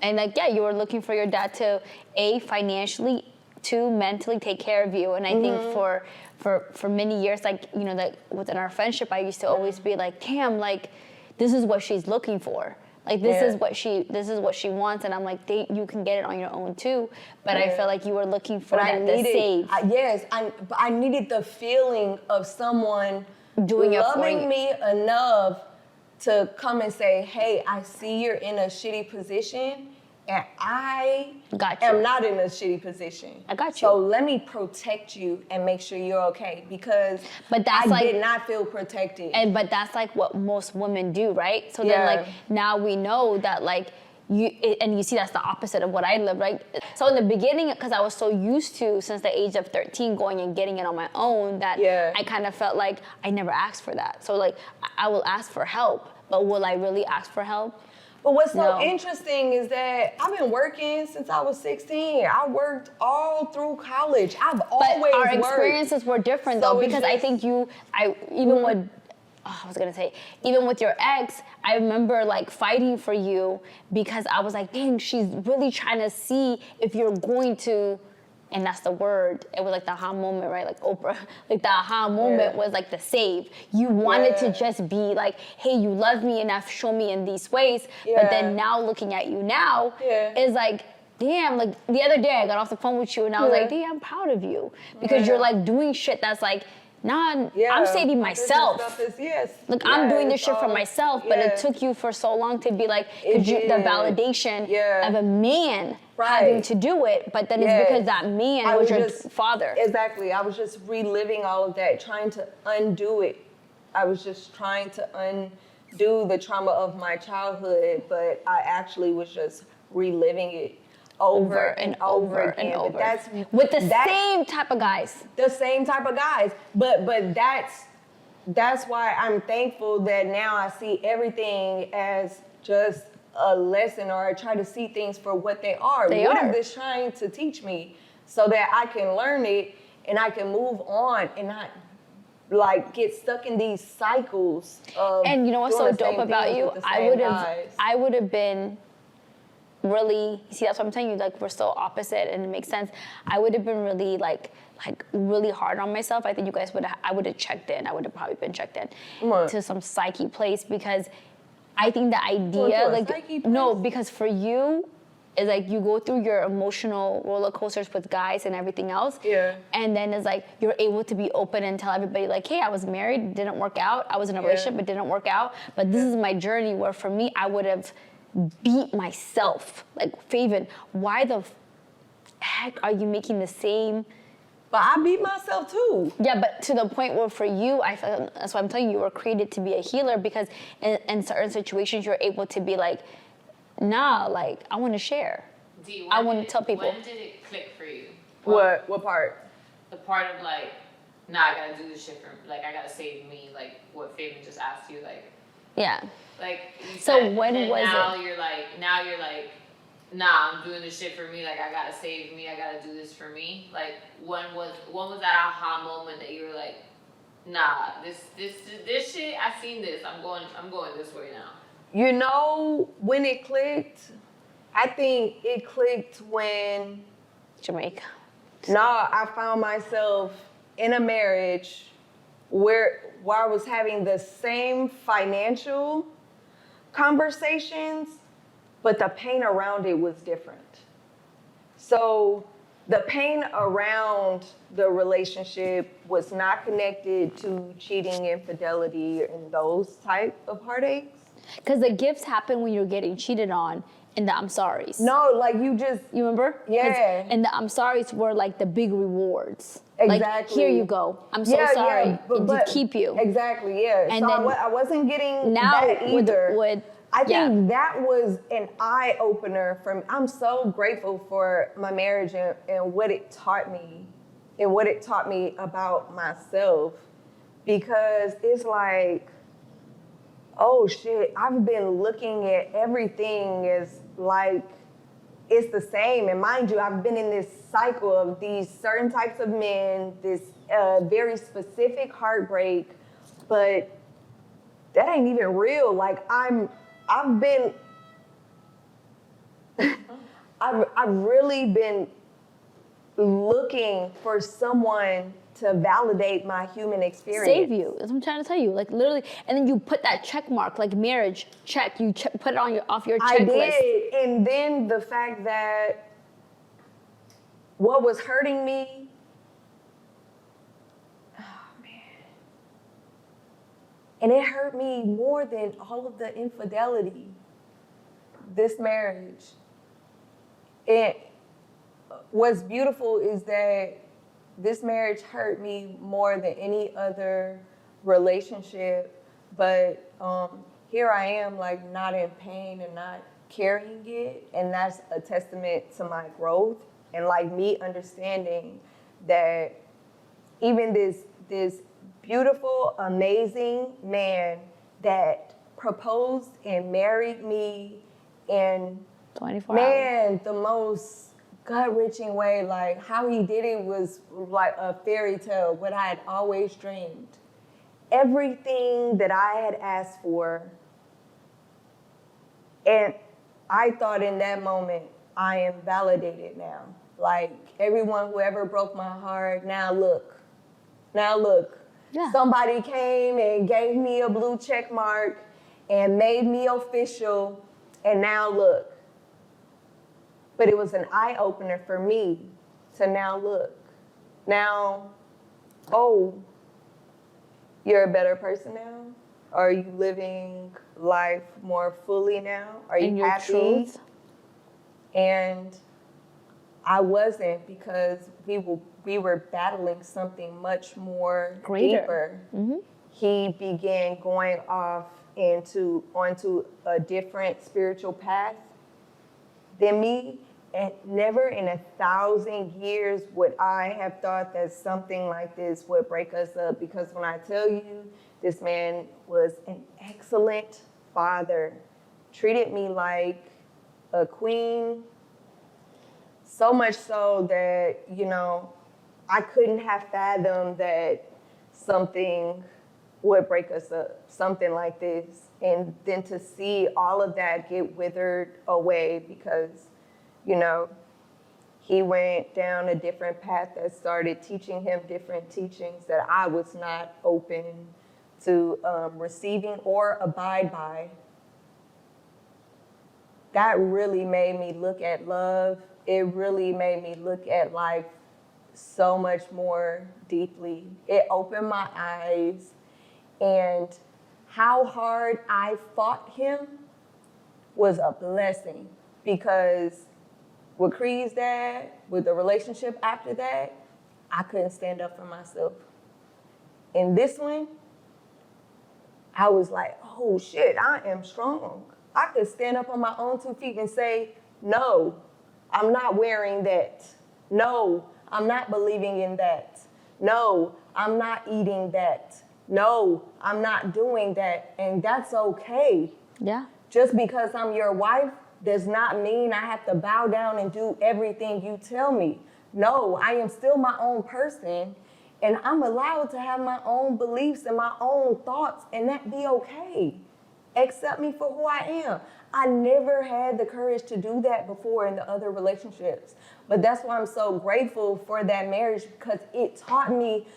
like, you were looking for your dad to, A, financially, 2, mentally take care of you. And I think for many years, like, you know, that within our friendship, I used to always be like, damn, like, this is what she's looking for. Like, this is what she wants. And I'm like, you can get it on your own too. But I feel like you were looking for that to save. I needed the feeling of someone loving me enough to come and say, hey, I see you're in a shitty position and I am not in a shitty position. I got you. So let me protect you and make sure you're okay because I did not feel protected. But that's like what most women do, right? So then like now we know that like you see that's the opposite of what I lived, right? So in the beginning, because I was so used to since the age of 13 going and getting it on my own that I kind of felt like I never asked for that. So like I will ask for help, but will I really ask for help? But what's so interesting is that I've been working since I was 16. I worked all through college. I've always worked. Our experiences were different though, because I think even with your ex, I remember like fighting for you because I was like, dang, she's really trying to see if you're going to, and that's the word. It was like the aha moment, right? Like Oprah. Like the aha moment was like the save. You wanted to just be like, hey, you love me enough, show me in these ways. But then now looking at you now is like, damn, like the other day I got off the phone with you and I was like, damn, I'm proud of you. Because you're like doing shit that's like, nah, I'm saving myself. I'm doing this shit for myself, but it took you for so long to be like, the validation of a man having to do it, but then it's because that man was your father. Exactly. I was just reliving all of that, trying to undo it. I was just trying to undo the trauma of my childhood, but I actually was just reliving it over and over again. And over. But that's with the same type of guys. The same type of guys. But that's why I'm thankful that now I see everything as just a lesson, or I try to see things for what they are. What is this trying to teach me so that I can learn it and I can move on and not like get stuck in these cycles of. And you know what's so dope about you? I would have been really, see, that's what I'm telling you, like we're so opposite and it makes sense. I would have been really like really hard on myself. I think you guys I would have checked in. I would have probably been checked in to some psyche place, because I think the idea, because for you, is like you go through your emotional roller coasters with guys and everything else. Yeah. And then it's like you're able to be open and tell everybody like, hey, I was married, it didn't work out. I was in a relationship, it didn't work out. But this is my journey, where for me, I would have beat myself. Like, Faven, why the heck are you making the same? But I beat myself too. Yeah, but to the point where for you, I feel, that's why I'm telling you, you were created to be a healer, because in certain situations, you're able to be like, nah, like, I want to share. I want to tell people. When did it click for you? What part? The part of like, nah, I gotta do this shit for, like, I gotta save me, like what Faven just asked you, like. Yeah. Like, you so said, when was now it? Now you're like, nah, I'm doing this shit for me, like, I gotta save me, I gotta do this for me. Like, when was that aha moment that you were like, nah, this shit, I've seen this, I'm going this way now? You know, when it clicked, I think it clicked when Jamaica. No, I found myself in a marriage where I was having the same financial conversations, but the pain around it was different. So the pain around the relationship was not connected to cheating, infidelity, and those type of heartaches. Because the gifts happen when you're getting cheated on in the I'm sorries. No, like you remember? Yeah. And the I'm sorries were like the big rewards. Exactly. Like, here you go. I'm so sorry. Yeah, but keep you. Exactly, yeah. And so then I wasn't getting now that either. I think that was an eye opener for me. I'm so grateful for my marriage and what it taught me, and what it taught me about myself, because it's like, oh shit, I've been looking at everything as like it's the same. And mind you, I've been in this cycle of these certain types of men, this very specific heartbreak, but that ain't even real. Like I've really been looking for someone to validate my human experience. Save you. That's what I'm trying to tell you. Like, literally, and then you put that check mark, like marriage, check. You put it on off your checklist. I did, and then the fact that what was hurting me, oh man, and it hurt me more than all of the infidelity, this marriage. And what's beautiful is that this marriage hurt me more than any other relationship, but here I am, like, not in pain and not carrying it, and that's a testament to my growth, and like me understanding that even this beautiful, amazing man that proposed and married me in 24 hours. The most gut-wrenching way, like how he did it was like a fairy tale, what I had always dreamed. Everything that I had asked for, and I thought in that moment, I am validated now. Like everyone who ever broke my heart, now look. Yeah. Somebody came and gave me a blue check mark and made me official, and now look. But it was an eye-opener for me to now look. Now, oh, you're a better person now? Are you living life more fully now? Are you happy? Truth? And I wasn't, because we were battling something much more deeper. Mm-hmm. He began going off onto a different spiritual path than me. And never in 1,000 years would I have thought that something like this would break us up. Because when I tell you, this man was an excellent father, treated me like a queen, so much so that, you know, I couldn't have fathomed that something would break us up, something like this. And then to see all of that get withered away because, you know, he went down a different path that started teaching him different teachings that I was not open to receiving or abide by. That really made me look at love. It really made me look at life so much more deeply. It opened my eyes, and how hard I fought him was a blessing, because with Creed's dad, with the relationship after that, I couldn't stand up for myself. In this one, I was like, oh shit, I am strong. I could stand up on my own 2 feet and say, no, I'm not wearing that. No, I'm not believing in that. No, I'm not eating that. No, I'm not doing that. And that's okay. Yeah. Just because I'm your wife does not mean I have to bow down and do everything you tell me. No, I am still my own person, and I'm allowed to have my own beliefs and my own thoughts, and that be okay. Accept me for who I am. I never had the courage to do that before in the other relationships. But that's why I'm so grateful for that marriage, because it taught me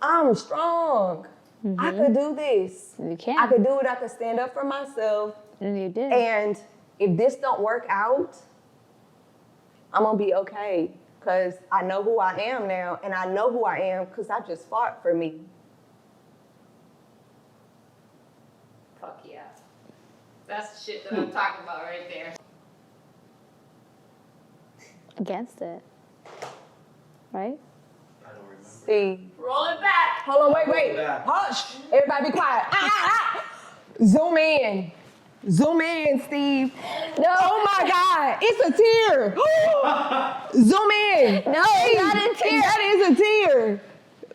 I'm strong. Mm-hmm. I could do this. You can. I could do it. I could stand up for myself. And you did. And if this don't work out, I'm going to be okay, because I know who I am now, and I know who I am because I just fought for me. Fuck yeah. That's the shit that I'm talking about right there. Against it. Right? I don't remember. See. Roll it back. Hold on, wait. Hush. Everybody be quiet. Zoom in. Zoom in, Steve. No. Oh my God, it's a tear. Zoom in. No, it's not a tear. That is a tear.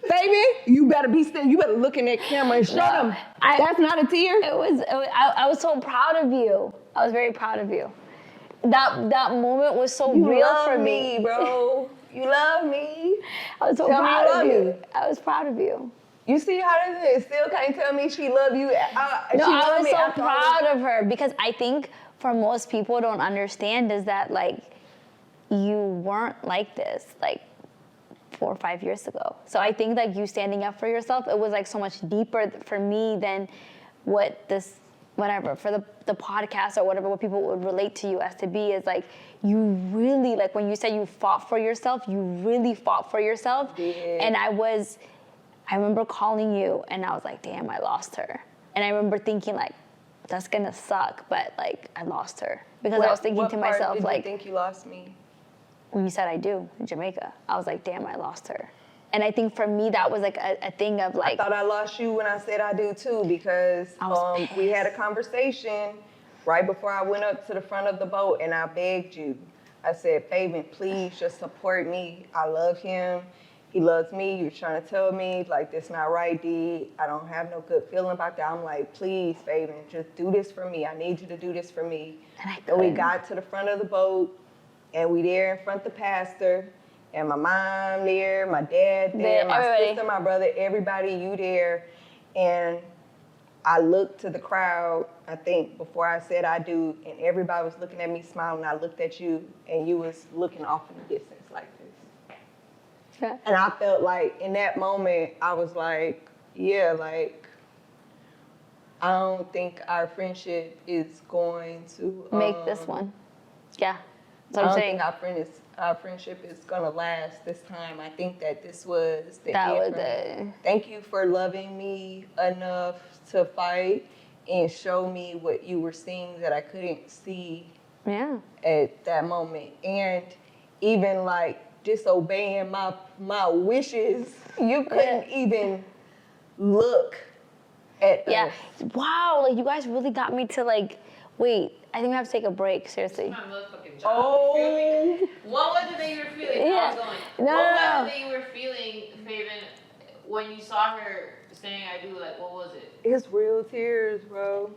Baby, you better be still. You better look in that camera and show them. That's not a tear? I was so proud of you. I was very proud of you. That moment was so You real love for me, bro. You love me. I was so Tell me proud you love of you. me. I was proud of you. You see how this is? Still can't tell me she love you. No, I was so proud of her, because I think for most people don't understand is that, like, you weren't like this like 4 or 5 years ago. So I think like you standing up for yourself, it was like so much deeper for me than what this, whatever, for the podcast or whatever, what people would relate to you as to be is like, you really, like when you said you fought for yourself, you really fought for yourself. Yeah. And I remember calling you and I was like, damn, I lost her. And I remember thinking like, that's gonna suck, but like I lost her. Because I was thinking to myself, did like, you think you lost me? When you said I do in Jamaica, I was like, damn, I lost her. And I think for me, that was like a thing of like. I thought I lost you when I said I do too, because we had a conversation right before I went up to the front of the boat, and I begged you. I said, Faven, please just support me. I love him. He loves me. You're trying to tell me, like, this not right, D. I don't have no good feeling about that. I'm like, please, Faven, just do this for me. I need you to do this for me. And we got to the front of the boat, and we there in front of the pastor, and my mom there, my dad there, my sister, my brother, everybody, you there. And I looked to the crowd, I think, before I said I do, and everybody was looking at me smiling. I looked at you, and you was looking off in the distance like this. Yeah. And I felt like in that moment, I was like, yeah, like, I don't think our friendship is going to make this one. Yeah. So I'm saying our friendship is gonna last this time. I think that this was the end. Thank you for loving me enough to fight and show me what you were seeing that I couldn't see at that moment. And even like disobeying my wishes, you couldn't even look at us. Wow, like you guys really got me to like, wait, I think we have to take a break, seriously. My motherfucking job. What was it that you were feeling? Yeah. What was it that you were feeling, Faven, when you saw her saying I do? Like, what was it? It's real tears, bro.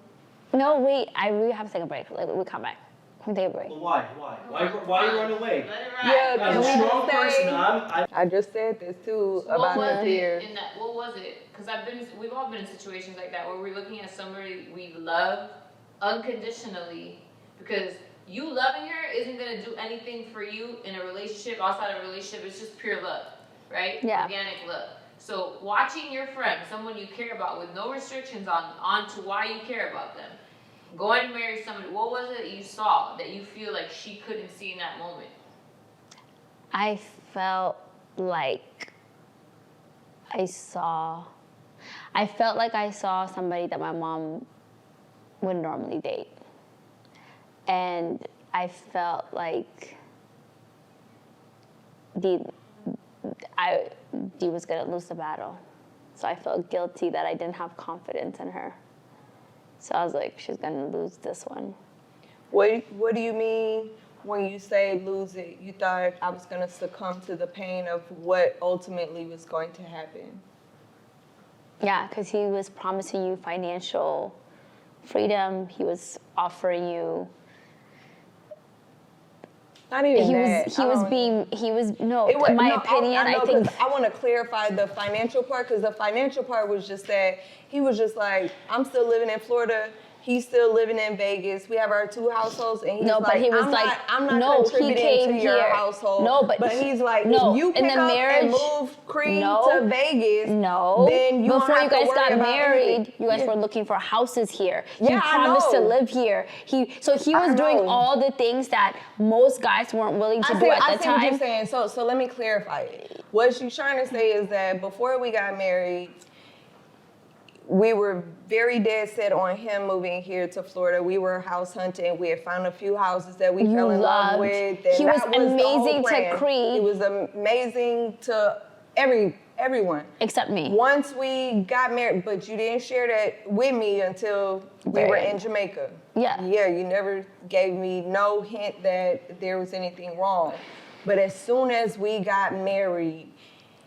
No, wait, I really have to take a break. Like, we'll come back. We'll take a break. Well, why you run away? Let it ride. Yeah, As a strong person, I just said this too about the tears. What was it? Because we've all been in situations like that where we're looking at somebody we love unconditionally, because you loving her isn't going to do anything for you in a relationship, outside of a relationship. It's just pure love, right? Yeah. Organic love. So watching your friend, someone you care about, with no restrictions on to why you care about them, going to marry somebody, what was it that you saw that you feel like she couldn't see in that moment? I felt like I saw somebody that my mom would normally date. And I felt like Dee was gonna lose the battle. So I felt guilty that I didn't have confidence in her. So I was like, she's gonna lose this one. What do you mean when you say lose it? You thought I was gonna succumb to the pain of what ultimately was going to happen? Yeah, because he was promising you financial freedom. He was offering you. Not even in my opinion, I think. I want to clarify the financial part, because the financial part was just that he was just like, I'm still living in Florida. He's still living in Vegas. We have our 2 households, and he's I'm not contributing to your household. No, but he's like, if you pick up and move Creed to Vegas, then before you guys got married, anything. you guys were looking for houses here. Yeah, he promised to live here. He was doing all the things that most guys weren't willing to do at the time. I see what you're saying. So let me clarify it. What she's trying to say is that before we got married, we were very dead set on him moving here to Florida. We were house hunting. We had found a few houses that we fell in love with. He was amazing to Creed. He was amazing to everyone. Except me. Once we got married, but you didn't share that with me until we were in Jamaica. Yeah. Yeah, you never gave me no hint that there was anything wrong. But as soon as we got married.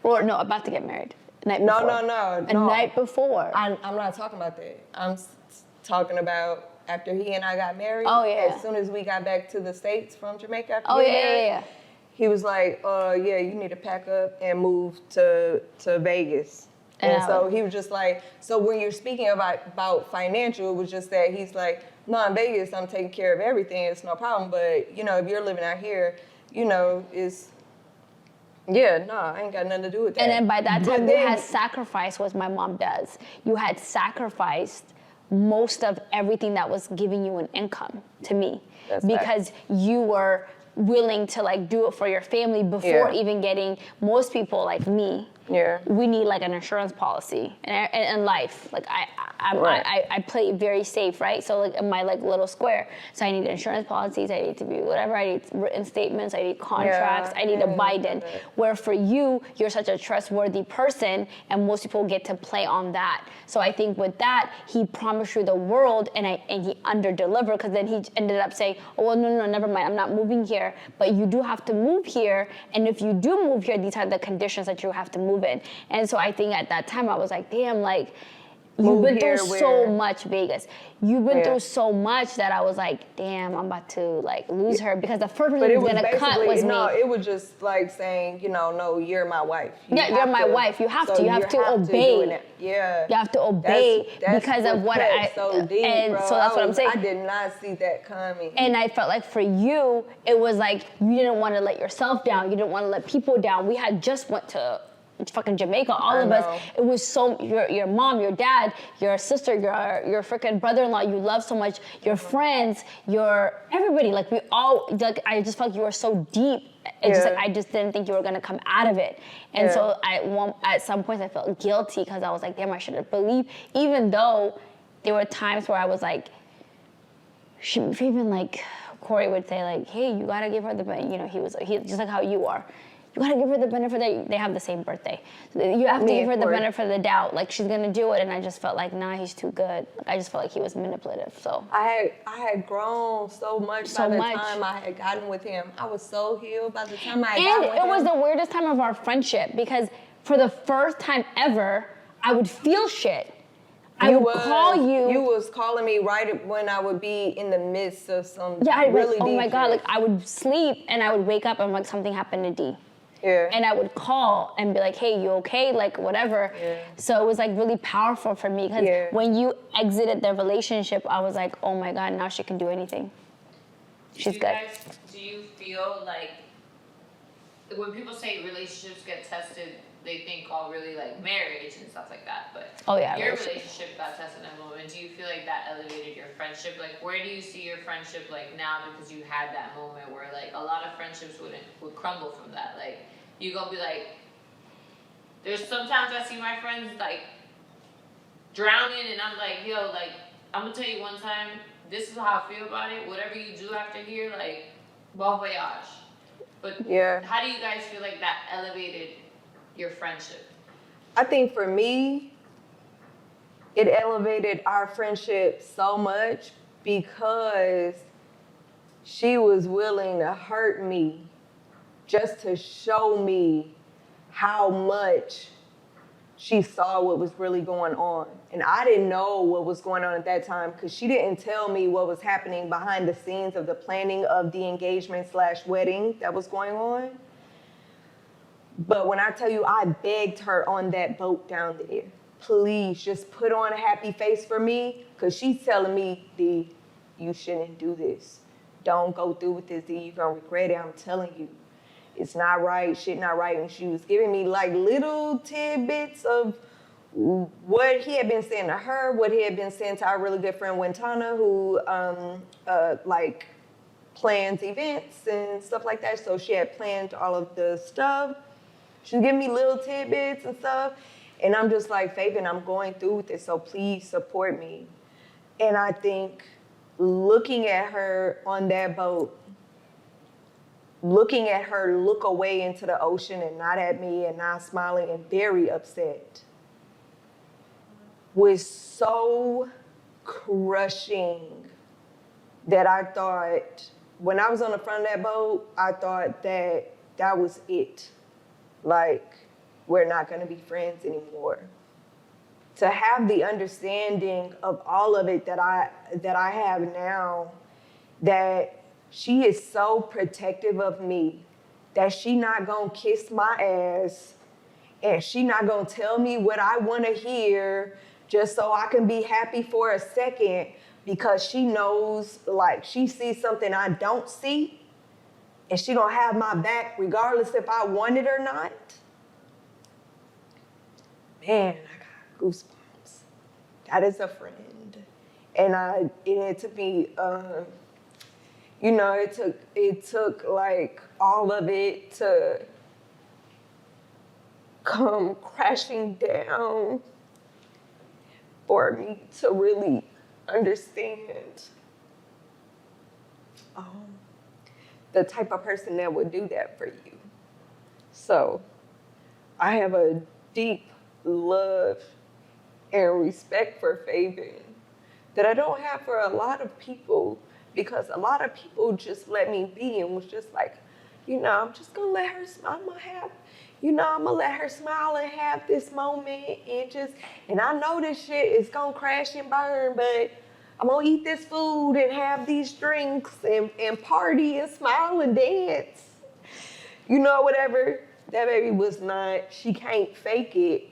About to get married. Night before. No. Night before. I'm not talking about that. I'm talking about after he and I got married. Oh, yeah. As soon as we got back to the States from Jamaica after yeah. He was like, you need to pack up and move to Vegas. And so he was just like, so when you're speaking about financial, it was just that he's like, no, in Vegas, I'm taking care of everything. It's no problem. But, if you're living out here, it's... Yeah, no, I ain't got nothing to do with that. And then by that time, you had sacrificed what my mom does. You had sacrificed most of everything that was giving you an income to me. Because you were willing to do it for your family before even getting, most people like me, we need an insurance policy and life. I play very safe, right? So in my little square. So I need insurance policies, I need to be whatever, I need written statements, I need contracts, I need a Biden. Where for you, you're such a trustworthy person, and most people get to play on that. So I think with that, he promised you the world, and he under-delivered, because then he ended up saying, oh, well, no, never mind, I'm not moving here, but you do have to move here, and if you do move here, these are the conditions that you have to move in. And so I think at that time, I was like, damn, you've been through so much, Vegas. You've been through so much that I was like, damn, I'm about to lose her, because the first person who's gonna cut was me. No, it was just saying, no, you're my wife. You're my wife. You have to. You have to obey. Yeah. You have to obey because of what I. So deep, and bro. so that's what I'm saying. I did not see that coming. And I felt like for you, it was you didn't want to let yourself down. You didn't want to let people down. We had just went to fucking Jamaica, all of us. It was so, your mom, your dad, your sister, your freaking brother-in-law you love so much, your friends, everybody, like we all, like I just felt like you were so deep. It's just like, I just didn't think you were gonna come out of it. And so at some points I felt guilty because I was like, damn, I should have believed, even though there were times where I was like, even like Corey would say like, hey, you gotta give her the benefit, you know, he just like how you are. You gotta give her the benefit that they have the same birthday. You have to give her the benefit of the doubt. Like she's gonna do it, and I just felt like, nah, he's too good. I just felt like he was manipulative. So I had grown so much by the time I had gotten with him. I was so healed by the time I got with him. And it was the weirdest time of our friendship because for the first time ever, I would feel shit. I would call you. You was calling me right when I would be in the midst of some I'd really like, oh deep my God, shit. like I would sleep and I would wake up and like something happened to D. Yeah. And I would call and be like, hey, you okay? Like, whatever. Yeah. So it was like really powerful for me because when you exited the relationship, I was like, oh my God, now she can do anything. She's good. Guys, do you feel like when people say relationships get tested, they think all really like marriage and stuff like that, but your relationship got tested in that moment. Do you feel like that elevated your friendship? Like, where do you see your friendship like now because you had that moment where like a lot of friendships would crumble from that? Like, you gonna be like, there's sometimes I see my friends like drowning and I'm like, yo, like, I'm gonna tell you one time, this is how I feel about it. Whatever you do after here, like, bon voyage. But how do you guys feel like that elevated your friendship? I think for me, it elevated our friendship so much because she was willing to hurt me just to show me how much she saw what was really going on. And I didn't know what was going on at that time because she didn't tell me what was happening behind the scenes of the planning of the engagement/wedding that was going on. But when I tell you, I begged her on that boat down there, please just put on a happy face for me, because she's telling me, D, you shouldn't do this. Don't go through with this, D, you're gonna regret it, I'm telling you. It's not right, shit not right. And she was giving me like little tidbits of what he had been saying to her, what he had been saying to our really good friend Wintana, who like plans events and stuff like that. So she had planned all of the stuff. She was giving me little tidbits and stuff. And I'm just like, Faven, I'm going through with this, so please support me. And I think looking at her on that boat, looking at her look away into the ocean and not at me and not smiling and very upset was so crushing that I thought, when I was on the front of that boat, I thought that was it. Like, we're not gonna be friends anymore. To have the understanding of all of it that I have now, that she is so protective of me, that she not gonna kiss my ass, and she not gonna tell me what I wanna hear just so I can be happy for a second, because she knows, like, she sees something I don't see, and she gonna have my back regardless if I want it or not. Man, I got goosebumps. That is a friend. And it took me, it took like all of it to come crashing down for me to really understand the type of person that would do that for you. So I have a deep love and respect for Faven that I don't have for a lot of people, because a lot of people just let me be and was just like, I'm just gonna let her smile. I'm gonna let her smile and have this moment and I know this shit is gonna crash and burn, but I'm gonna eat this food and have these drinks and party and smile and dance. Whatever. That baby was not, she can't fake it,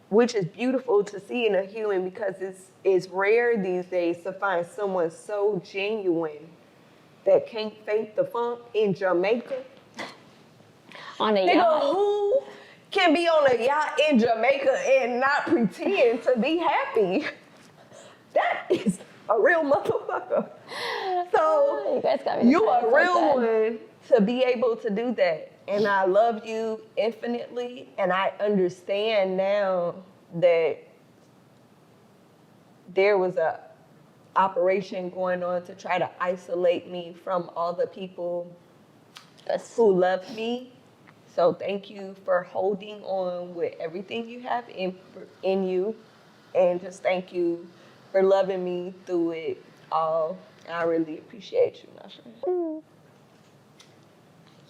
which is beautiful to see in a human, because it's rare these days to find someone so genuine that can't fake the funk in Jamaica. On a yacht. Who can be on a yacht in Jamaica and not pretend to be happy. That is a real motherfucker. So you guys got me. You are a real one to be able to do that. And I love you infinitely. And I understand now that there was a operation going on to try to isolate me from all the people who love me. So thank you for holding on with everything you have in you. And just thank you for loving me through it all. I really appreciate you, Nasha.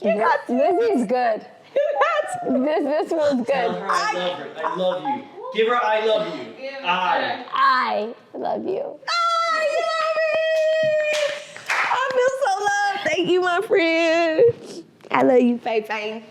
This is good. This was good. Tell her I love her. I love you. Give her I love you. I love you. I love it. I feel so loved. Thank you, my friend. I love you, Faven.